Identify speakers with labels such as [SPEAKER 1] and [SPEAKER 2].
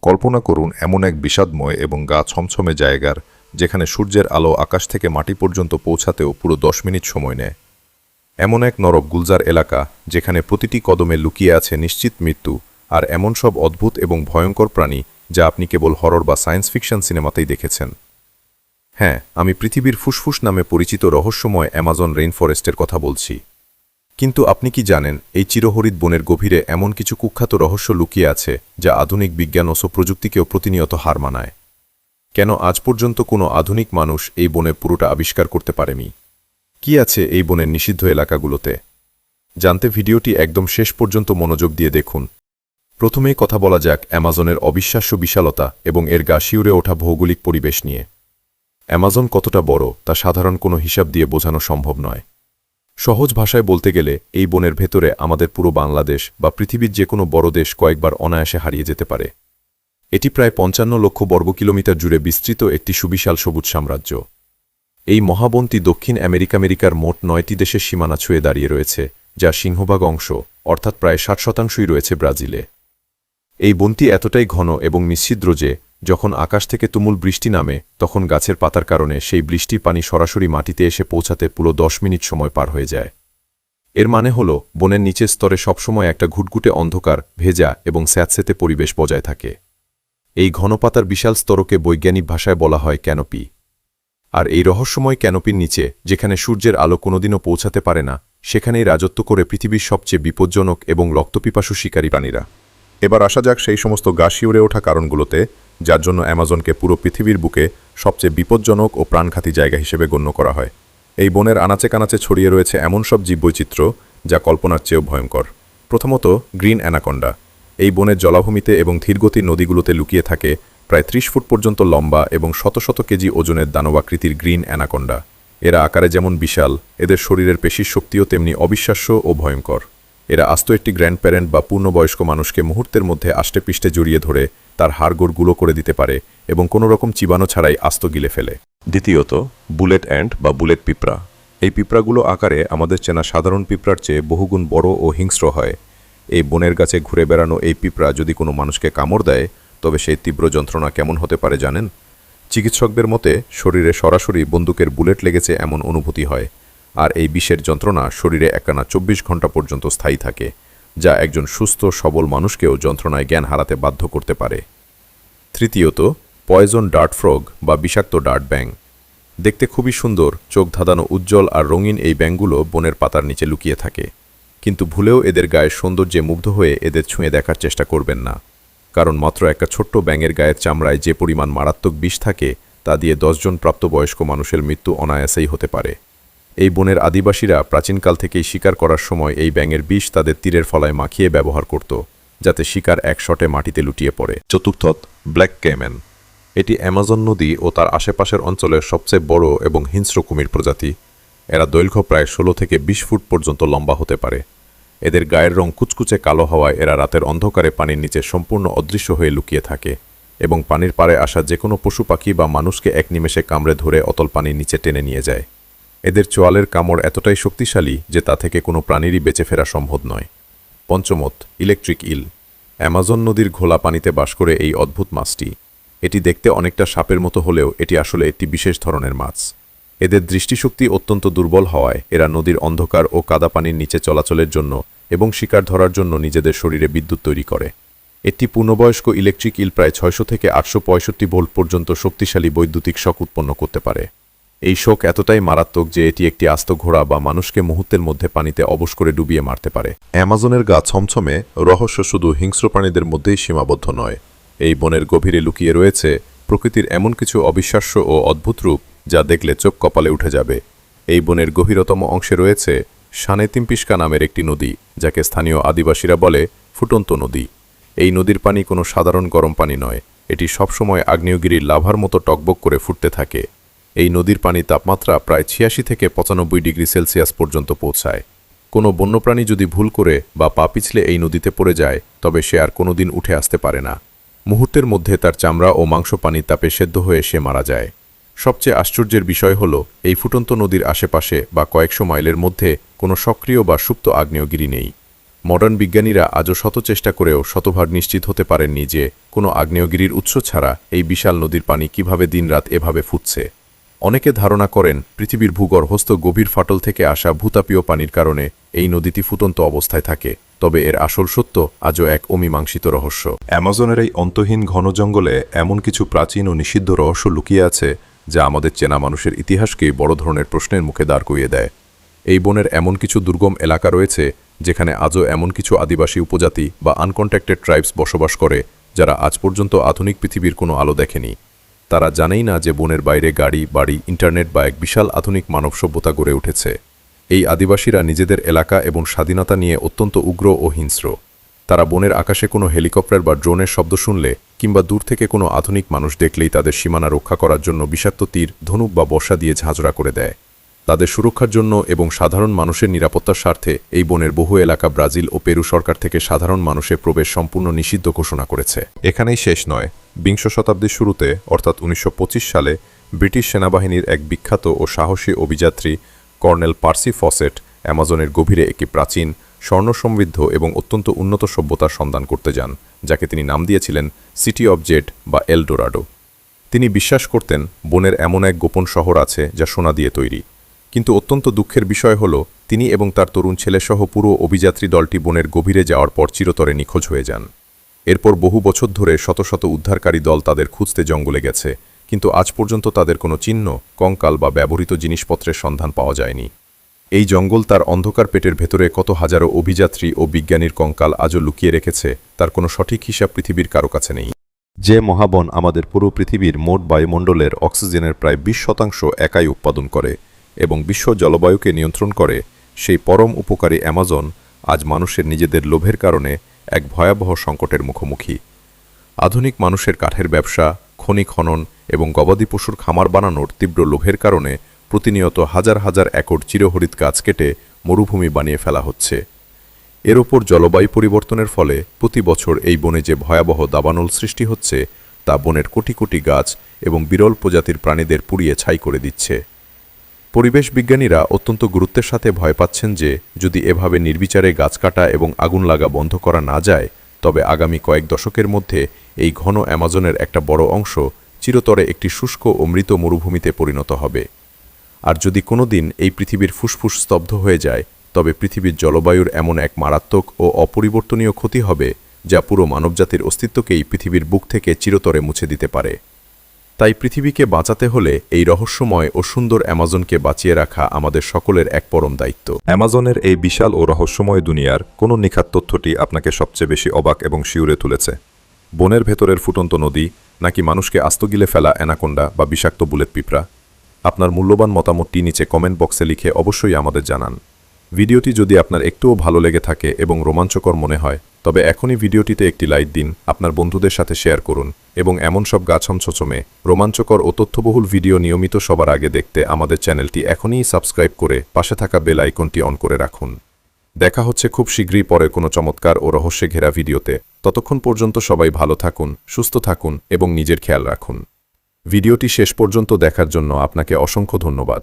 [SPEAKER 1] কল্পনা করুন এমন এক বিষাদময় এবং গা ছমছমে জায়গার যেখানে সূর্যের আলো আকাশ থেকে মাটি পর্যন্ত পৌঁছাতেও পুরো 10 মিনিট সময় নেয়। এমন এক নরক গুলজার এলাকা যেখানে প্রতিটি কদমে লুকিয়ে আছে নিশ্চিত মৃত্যু, আর এমন সব অদ্ভুত এবং ভয়ঙ্কর প্রাণী যা আপনি কেবল হরর বা সায়েন্স ফিকশন সিনেমাতেই দেখেছেন। হ্যাঁ, আমি পৃথিবীর ফুসফুস নামে পরিচিত রহস্যময় অ্যামাজন রেইনফরেস্টের কথা বলছি। কিন্তু আপনি কি জানেন এই চিরহরিৎ বনের গভীরে এমন কিছু কুখ্যাত রহস্য লুকিয়ে আছে যা আধুনিক বিজ্ঞান ও প্রযুক্তিকেও প্রতিনিয়ত হার মানায়? কেন আজ পর্যন্ত কোনো আধুনিক মানুষ এই বনের পুরোটা আবিষ্কার করতে পারেনি? কি আছে এই বনের নিষিদ্ধ এলাকাগুলোতে? জানতে ভিডিওটি একদম শেষ পর্যন্ত মনোযোগ দিয়ে দেখুন। প্রথমেই কথা বলা যাক অ্যামাজনের অবিশ্বাস্য বিশালতা এবং এর গা শিউরে ওঠা ভৌগোলিক পরিবেশ নিয়ে। অ্যামাজন কতটা বড় তা সাধারণ কোনো হিসাব দিয়ে বোঝানো সম্ভব নয়। সহজ ভাষায় বলতে গেলে এই বনের ভেতরে আমাদের পুরো বাংলাদেশ বা পৃথিবীর যে কোনো বড় দেশ কয়েকবার অনায়াসে হারিয়ে যেতে পারে। এটি প্রায় 55 লক্ষ বর্গ কিলোমিটার জুড়ে বিস্তৃত একটি সুবিশাল সবুজ সাম্রাজ্য। এই মহাবনটি দক্ষিণ আমেরিকার মোট 9টি দেশের সীমানা ছুঁয়ে দাঁড়িয়ে রয়েছে, যা সিংহভাগ অংশ অর্থাৎ প্রায় 60% রয়েছে ব্রাজিলে। এই বনটি এতটাই ঘন এবং নিশ্ছিদ্র যে যখন আকাশ থেকে তুমুল বৃষ্টি নামে তখন গাছের পাতার কারণে সেই বৃষ্টির পানি সরাসরি মাটিতে এসে পৌঁছাতে পুরো 10 মিনিট সময় পার হয়ে যায়। এর মানে হল বনের নিচের স্তরে সবসময় একটা ঘুটঘুটে অন্ধকার, ভেজা এবং স্যাঁতসেঁতে পরিবেশ বজায় থাকে। এই ঘনপাতার বিশাল স্তরকে বৈজ্ঞানিক ভাষায় বলা হয় ক্যানোপি। আর এই রহস্যময় ক্যানোপির নিচে যেখানে সূর্যের আলো কোনোদিনও পৌঁছাতে পারে না, সেখানেই রাজত্ব করে পৃথিবীর সবচেয়ে বিপজ্জনক এবং রক্তপিপাসু শিকারী প্রাণীরা। এবার আসা যাক সেই সমস্ত গা শিউরে ওঠা কারণগুলোতে যার জন্য অ্যামাজনকে পুরো পৃথিবীর বুকে সবচেয়ে বিপজ্জনক ও প্রাণঘাতী জায়গা হিসেবে গণ্য করা হয়। এই বনের আনাচে কানাচে ছড়িয়ে রয়েছে এমন সব জীববৈচিত্র্য যা কল্পনার চেয়েও ভয়ঙ্কর। প্রথমত, গ্রিন অ্যানাকন্ডা। এই বনের জলাভূমিতে এবং ধীরগতির নদীগুলোতে লুকিয়ে থাকে প্রায় 30 ফুট পর্যন্ত লম্বা এবং শত শত কেজি ওজনের দানবাকৃতির গ্রিন অ্যানাকন্ডা। এরা আকারে যেমন বিশাল, এদের শরীরের পেশির শক্তিও তেমনি অবিশ্বাস্য ও ভয়ঙ্কর। এরা আস্ত একটি গ্র্যান্ডপ্যারেন্ট বা পূর্ণবয়স্ক মানুষকে মুহূর্তের মধ্যে আষ্টেপৃষ্ঠে জড়িয়ে ধরে তার হাড়গোড় গুঁড়ো করে দিতে পারে এবং কোনো রকম চিবানো ছাড়াই আস্ত গিলে ফেলে। দ্বিতীয়ত, বুলেট অ্যান্ট বা বুলেট পিঁপড়া। এই পিঁপড়াগুলো আকারে আমাদের চেনা সাধারণ পিঁপড়ার চেয়ে বহুগুণ বড় ও হিংস্র হয়। এই বনের গাছে ঘুরে বেড়ানো এই পিঁপড়া যদি কোনো মানুষকে কামড় দেয় তবে সেই তীব্র যন্ত্রণা কেমন হতে পারে জানেন? চিকিৎসকদের মতে শরীরে সরাসরি বন্দুকের বুলেট লেগেছে এমন অনুভূতি হয়, আর এই বিষের যন্ত্রণা শরীরে একটানা 24 ঘন্টা পর্যন্ত স্থায়ী থাকে, যা একজন সুস্থ সবল মানুষকেও যন্ত্রণায় জ্ঞান হারাতে বাধ্য করতে পারে। তৃতীয়ত, পয়জন ডার্ট ফ্রগ বা বিষাক্ত ডার্ট ব্যাং। দেখতে খুবই সুন্দর, চোখ ধাঁধানো উজ্জ্বল আর রঙিন এই ব্যাঙগুলো বনের পাতার নিচে লুকিয়ে থাকে। কিন্তু ভুলেও এদের গায়ের সৌন্দর্যে মুগ্ধ হয়ে এদের ছুঁয়ে দেখার চেষ্টা করবেন না, কারণ মাত্র একটা ছোট্ট ব্যাঙের গায়ের চামড়ায় যে পরিমাণ মারাত্মক বিষ থাকে তা দিয়ে 10 জন প্রাপ্তবয়স্ক মানুষের মৃত্যু অনায়াসেই হতে পারে। এই বনের আদিবাসীরা প্রাচীনকাল থেকেই শিকার করার সময় এই ব্যাঙের বিষ তাদের তীরের ফলায় মাখিয়ে ব্যবহার করত, যাতে শিকার এক শটে মাটিতে লুটিয়ে পড়ে। চতুর্থত, ব্ল্যাক ক্যামেন। এটি অ্যামাজন নদী ও তার আশেপাশের অঞ্চলের সবচেয়ে বড় এবং হিংস্র কুমির প্রজাতি। এরা দৈর্ঘ্য প্রায় 16 থেকে 20 ফুট পর্যন্ত লম্বা হতে পারে। এদের গায়ের রং কুচকুচে কালো হওয়ায় এরা রাতের অন্ধকারে পানির নিচে সম্পূর্ণ অদৃশ্য হয়ে লুকিয়ে থাকে এবং পানির পাড়ে আসা যে কোনো পশু পাখি বা মানুষকে এক নিমেষে কামড়ে ধরে অতল পানির নিচে টেনে নিয়ে যায়। এদের চোয়ালের কামড় এতটাই শক্তিশালী যে তা থেকে কোনো প্রাণীরই বেঁচে ফেরা সম্ভব নয়। পঞ্চমত, ইলেকট্রিক ইল। অ্যামাজন নদীর ঘোলা পানিতে বাস করে এই অদ্ভুত মাছটি। এটি দেখতে অনেকটা সাপের মতো হলেও এটি আসলে একটি বিশেষ ধরনের মাছ। এদের দৃষ্টিশক্তি অত্যন্ত দুর্বল হওয়ায় এরা নদীর অন্ধকার ও কাদা পানির নিচে চলাচলের জন্য এবং শিকার ধরার জন্য নিজেদের শরীরে বিদ্যুৎ তৈরি করে। একটি পূর্ণবয়স্ক ইলেকট্রিক ইল প্রায় 600 থেকে 865 ভোল্ট পর্যন্ত শক্তিশালী বৈদ্যুতিক শক উৎপন্ন করতে পারে। এই শক এতটাই মারাত্মক যে এটি একটি আস্ত ঘোড়া বা মানুষকে মুহূর্তের মধ্যে পানিতে অবশ করে ডুবিয়ে মারতে পারে। অ্যামাজনের গা ছমছমে রহস্য শুধু হিংস্র প্রাণীদের মধ্যেই সীমাবদ্ধ নয়। এই বনের গভীরে লুকিয়ে রয়েছে প্রকৃতির এমন কিছু অবিশ্বাস্য ও অদ্ভুত রূপ যা দেখলে চোখ কপালে উঠে যাবে। এই বনের গভীরতম অংশে রয়েছে শানেতিম্পিস্কা নামের একটি নদী, যাকে স্থানীয় আদিবাসীরা বলে ফুটন্ত নদী। এই নদীর পানি কোনো সাধারণ গরম পানি নয়, এটি সবসময় আগ্নেয়গিরির লাভার মতো টকবক করে ফুটতে থাকে। এই নদীর পানি তাপমাত্রা প্রায় 86 থেকে 95 ডিগ্রি সেলসিয়াস পর্যন্ত পৌঁছায়। কোনো বন্যপ্রাণী যদি ভুল করে বা পা পিছলে এই নদীতে পড়ে যায় তবে সে আর কোনোদিন উঠে আসতে পারে না। মুহূর্তের মধ্যে তার চামড়া ও মাংস পানি তাপে সেদ্ধ হয়ে সে মারা যায়। সবচেয়ে আশ্চর্যের বিষয় হল এই ফুটন্ত নদীর আশেপাশে বা কয়েকশো মাইলের মধ্যে কোনো সক্রিয় বা সুপ্ত আগ্নেয়গিরি নেই। মডার্ন বিজ্ঞানীরা আজও শত চেষ্টা করেও শতভাগ নিশ্চিত হতে পারেননি যে কোনো আগ্নেয়গিরির উৎস ছাড়া এই বিশাল নদীর পানি কিভাবে দিনরাত এভাবে ফুটছে। অনেকে ধারণা করেন পৃথিবীর ভূগর্ভস্থ গভীর ফাটল থেকে আসা ভূতাপীয় পানির কারণে এই নদীটি ফুটন্ত অবস্থায় থাকে, তবে এর আসল সত্য আজও এক অমীমাংসিত রহস্য। অ্যামাজনের এই অন্তহীন ঘন জঙ্গলে এমন কিছু প্রাচীন ও নিষিদ্ধ রহস্য লুকিয়ে আছে যা আমাদের চেনা মানুষের ইতিহাসকেই বড় ধরনের প্রশ্নের মুখে দাঁড় করিয়ে দেয়। এই বনের এমন কিছু দুর্গম এলাকা রয়েছে যেখানে আজও এমন কিছু আদিবাসী উপজাতি বা আনকন্ট্যাক্টেড ট্রাইবস বসবাস করে যারা আজ পর্যন্ত আধুনিক পৃথিবীর কোনো আলো দেখেনি। তারা জানেই না যে বনের বাইরে গাড়ি, বাড়ি, ইন্টারনেট বা এক বিশাল আধুনিক মানব সভ্যতা গড়ে উঠেছে। এই আদিবাসীরা নিজেদের এলাকা এবং স্বাধীনতা নিয়ে অত্যন্ত উগ্র ও হিংস্র। তারা বনের আকাশে কোনো হেলিকপ্টার বা ড্রোনের শব্দ শুনলে কিংবা দূর থেকে কোনো আধুনিক মানুষ দেখলেই তাদের সীমানা রক্ষা করার জন্য বিষাক্ত তীর, ধনুক বা বর্ষা দিয়ে ঝাঁঝরা করে দেয়। তাদের সুরক্ষার জন্য এবং সাধারণ মানুষের নিরাপত্তার স্বার্থে এই বনের বহু এলাকা ব্রাজিল ও পেরু সরকার থেকে সাধারণ মানুষের প্রবেশ সম্পূর্ণ নিষিদ্ধ ঘোষণা করেছে। এখানেই শেষ নয়। বিংশ শতাব্দীর শুরুতে অর্থাৎ 1925 সালে ব্রিটিশ সেনাবাহিনীর এক বিখ্যাত ও সাহসী অভিযাত্রী কর্নেল পার্সি ফসেট অ্যামাজনের গভীরে একটি প্রাচীন, স্বর্ণসমৃদ্ধ এবং অত্যন্ত উন্নত সভ্যতার সন্ধান করতে যান, যাকে তিনি নাম দিয়েছিলেন সিটি অব জেড বা এল ডোরাডো। তিনি বিশ্বাস করতেন বনের এমন এক গোপন শহর আছে যা সোনা দিয়ে তৈরি। কিন্তু অত্যন্ত দুঃখের বিষয় হল তিনি এবং তার তরুণ ছেলেসহ পুরো অভিযাত্রী দলটি বনের গভীরে যাওয়ার পর চিরতরে নিখোঁজ হয়ে যান। এরপর বহু বছর ধরে শত শত উদ্ধারকারী দল তাদের খুঁজতে জঙ্গলে গেছে, কিন্তু আজ পর্যন্ত তাদের কোনো চিহ্ন, কঙ্কাল বা ব্যবহৃত জিনিসপত্রের সন্ধান পাওয়া যায়নি। এই জঙ্গল তার অন্ধকার পেটের ভেতরে কত হাজারো অভিযাত্রী ও বিজ্ঞানীর কঙ্কাল আজও লুকিয়ে রেখেছে তার কোনো সঠিক হিসাব পৃথিবীর কারো কাছে নেই। যে মহাবন আমাদের পুরো পৃথিবীর মোট বায়ুমণ্ডলের অক্সিজেনের প্রায় 20% একাই উৎপাদন করে এবং বিশ্ব জলবায়ুকে নিয়ন্ত্রণ করে, সেই পরম উপকারী অ্যামাজন আজ মানুষের নিজেদের লোভের কারণে এক ভয়াবহ সংকটের মুখোমুখি। আধুনিক মানুষের কাঠের ব্যবসা, খনি খনন এবং গবাদি পশুর খামার বানানোর তীব্র লোভের কারণে প্রতিনিয়ত হাজার হাজার একর চিরহরিত গাছ কেটে মরুভূমি বানিয়ে ফেলা হচ্ছে। এর ওপর জলবায়ু পরিবর্তনের ফলে প্রতি বছর এই বনে যে ভয়াবহ দাবানল সৃষ্টি হচ্ছে তা বনের কোটি কোটি গাছ এবং বিরল প্রজাতির প্রাণীদের পুড়িয়ে ছাই করে দিচ্ছে। পরিবেশ বিজ্ঞানীরা অত্যন্ত গুরুত্বের সাথে ভয় পাচ্ছেন যে যদি এভাবে নির্বিচারে গাছ কাটা এবং আগুন লাগা বন্ধ করা না যায়, তবে আগামী কয়েক দশকের মধ্যে এই ঘন অ্যামাজনের একটা বড় অংশ চিরতরে একটি শুষ্ক ও মৃত মরুভূমিতে পরিণত হবে। আর যদি কোনো দিন এই পৃথিবীর ফুসফুস স্তব্ধ হয়ে যায়, তবে পৃথিবীর জলবায়ুর এমন এক মারাত্মক ও অপরিবর্তনীয় ক্ষতি হবে যা পুরো মানবজাতির অস্তিত্বকেই পৃথিবীর বুক থেকে চিরতরে মুছে দিতে পারে। তাই পৃথিবীকে বাঁচাতে হলে এই রহস্যময় ও সুন্দর অ্যামাজনকে বাঁচিয়ে রাখা আমাদের সকলের এক পরম দায়িত্ব। অ্যামাজনের এই বিশাল ও রহস্যময় দুনিয়ার কোন নিখাত তথ্যটি আপনাকে সবচেয়ে বেশি অবাক এবং শিউরে তুলেছে? বনের ভেতরের ফুটন্ত নদী, নাকি মানুষকে আস্ত গিলে ফেলা অ্যানাকোন্ডা বা বিষাক্ত বুলেট পিঁপড়া? আপনার মূল্যবান মতামতটি নিচে কমেন্ট বক্সে লিখে অবশ্যই আমাদের জানান। ভিডিওটি যদি আপনার একটুও ভালো লেগে থাকে এবং রোমাঞ্চকর মনে হয়, তবে এখনই ভিডিওটিতে একটি লাইক দিন, আপনার বন্ধুদের সাথে শেয়ার করুন এবং এমন সব গাছমছমে রোমাঞ্চকর ও তথ্যবহুল ভিডিও নিয়মিত সবার আগে দেখতে আমাদের চ্যানেলটি এখনই সাবস্ক্রাইব করে পাশে থাকা বেল আইকনটি অন করে রাখুন। দেখা হচ্ছে খুব শীঘ্রই পরের কোনো চমৎকার ও রহস্যে ঘেরা ভিডিওতে। ততক্ষণ পর্যন্ত সবাই ভালো থাকুন, সুস্থ থাকুন এবং নিজের খেয়াল রাখুন। ভিডিওটি শেষ পর্যন্ত দেখার জন্য আপনাকে অসংখ্য ধন্যবাদ।